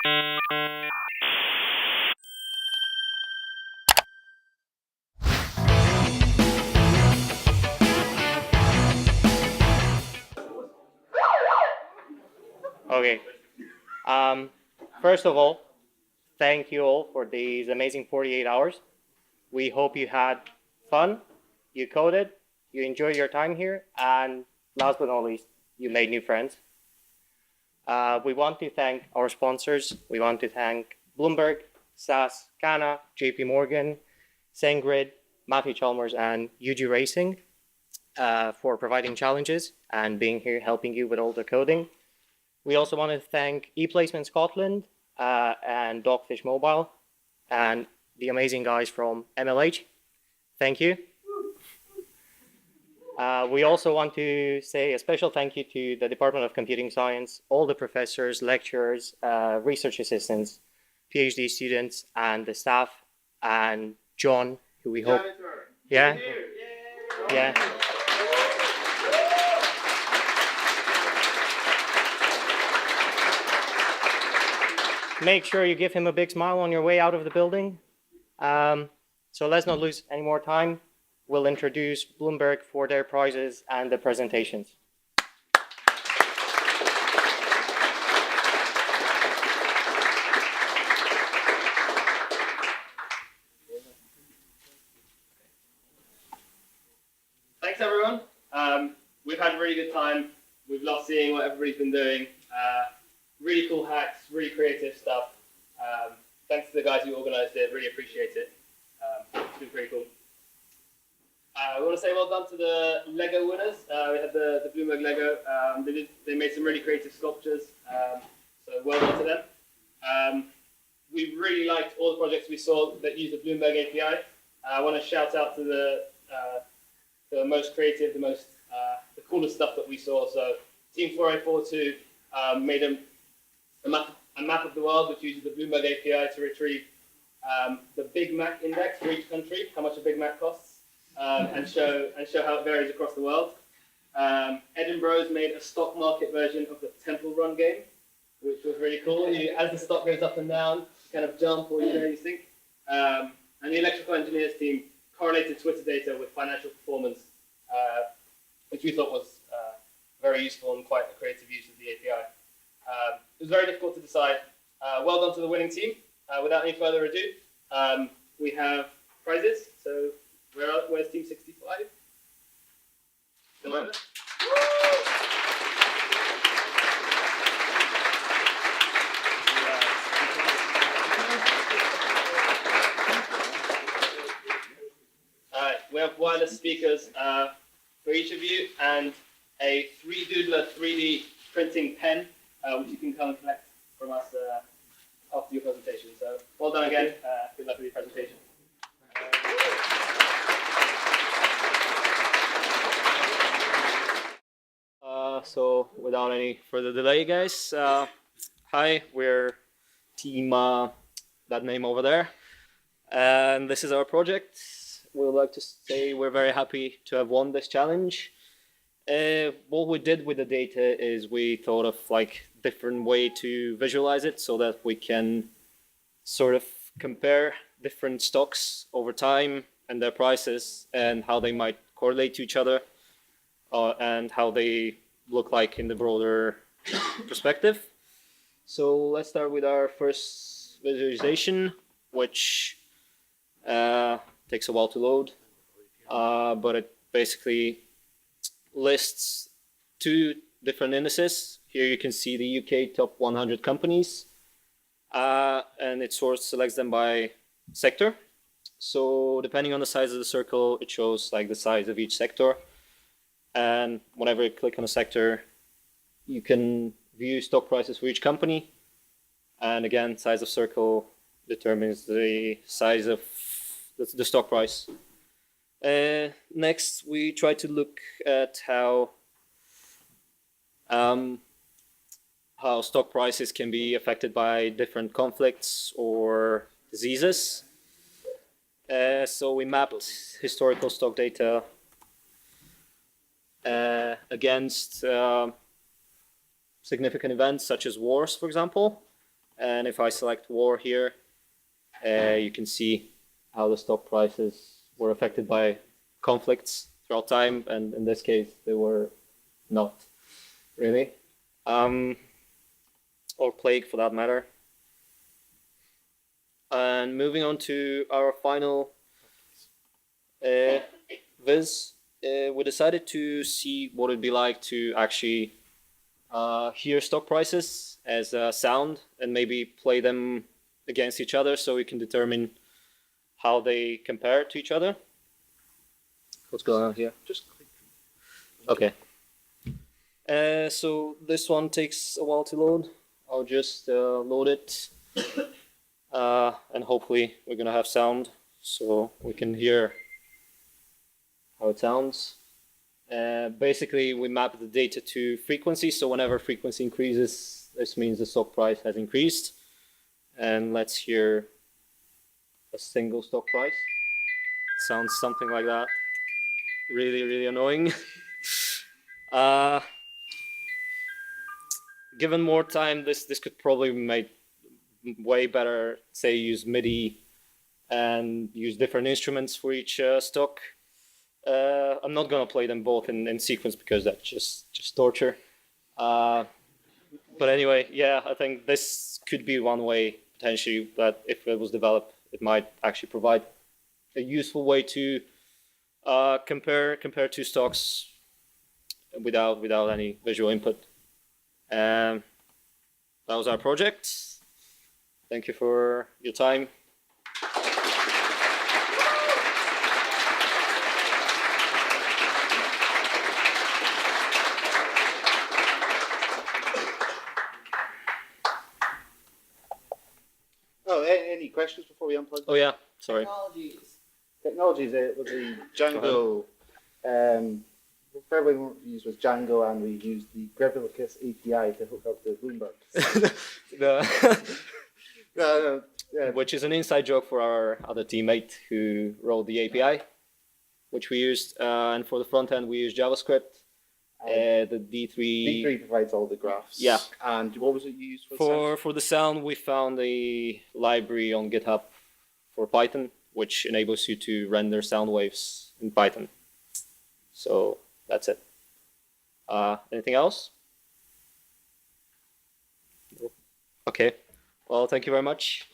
Okay. First of all, thank you all for these amazing 48 hours. We hope you had fun, you coded, you enjoyed your time here, and last but not least, you made new friends. We want to thank our sponsors. We want to thank Bloomberg, SAS, Kana, JP Morgan, SendGrid, Matthew Chalmers, and UG Racing for providing challenges and being here helping you with all the coding. We also want to thank ePlacement Scotland and Dogfish Mobile and the amazing guys from MLH. Thank you. We also want to say a special thank you to the Department of Computing Science, all the professors, lecturers, research assistants, PhD students, and the staff, and John, who we hope... Yeah? Yeah. Make sure you give him a big smile on your way out of the building. So let's not lose any more time. We'll introduce Bloomberg for their prizes and the presentations. Thanks, everyone. We've had a really good time. We've loved seeing what everybody's been doing. Really cool hacks, really creative stuff. Thanks to the guys who organized it, really appreciate it. It's been pretty cool. We want to say well done to the Lego winners. We had the Bloomberg Lego. They made some really creative sculptures, so well done to them. We really liked all the projects we saw that use the Bloomberg API. I want to shout out to the most creative, the coolest stuff that we saw. So Team 4042 made a map of the world which uses the Bloomberg API to retrieve the Big Mac index for each country, how much a Big Mac costs, and show how it varies across the world. Edinburgh's made a stock market version of the Temple Run game, which was really cool. As the stock goes up and down, you kind of jump or you think. And the electrical engineers team correlated Twitter data with financial performance, which we thought was very useful and quite a creative use of the API. It was very difficult to decide. Well done to the winning team. Without any further ado, we have prizes. So where's Team 65? Come on. We have wireless speakers for each of you and a 3Doodler 3D printing pen, which you can come and collect from us after your presentation. So well done again. Good luck with your presentation. So without any further delay, guys, hi, we're team that name over there, and this is our project. We would like to say we're very happy to have won this challenge. What we did with the data is we thought of like different way to visualize it so that we can sort of compare different stocks over time and their prices and how they might correlate to each other and how they look like in the broader perspective. So let's start with our first visualization, which takes a while to load, but it basically lists two different indices. Here you can see the UK top 100 companies, and it selects them by sector. So depending on the size of the circle, it shows like the size of each sector. And whenever you click on a sector, you can view stock prices for each company. And again, size of circle determines the size of the stock price. Next, we try to look at how stock prices can be affected by different conflicts or diseases. So we mapped historical stock data against significant events such as wars, for example. And if I select war here, you can see how the stock prices were affected by conflicts throughout time, and in this case, they were not really, or plague for that matter. And moving on to our final viz, we decided to see what it'd be like to actually hear stock prices as a sound and maybe play them against each other so we can determine how they compare to each other. What's going on here? Just click. Okay. So this one takes a while to load. I'll just load it. And hopefully we're gonna have sound so we can hear how it sounds. Basically, we map the data to frequency, so whenever frequency increases, this means the stock price has increased. And let's hear a single stock price. Sounds something like that. Really, really annoying. Given more time, this could probably be made way better. Say use MIDI and use different instruments for each stock. I'm not gonna play them both in sequence because that's just torture. But anyway, yeah, I think this could be one way potentially that if it was developed, it might actually provide a useful way to compare two stocks without any visual input. That was our project. Thank you for your time. Oh, any questions before we unplug? Oh yeah, sorry. Technologies. It was the Django. Fairway we used was Django, and we used the Grevlicus API to hook up to Bloomberg. Yeah. Which is an inside joke for our other teammate who wrote the API, which we used. And for the front end, we used JavaScript. The D3. D3 provides all the graphs. Yeah. And what was it you used For the sound, we found a library on GitHub for Python, which enables you to render sound waves in Python. So that's it. Anything else? Okay. Well, thank you very much.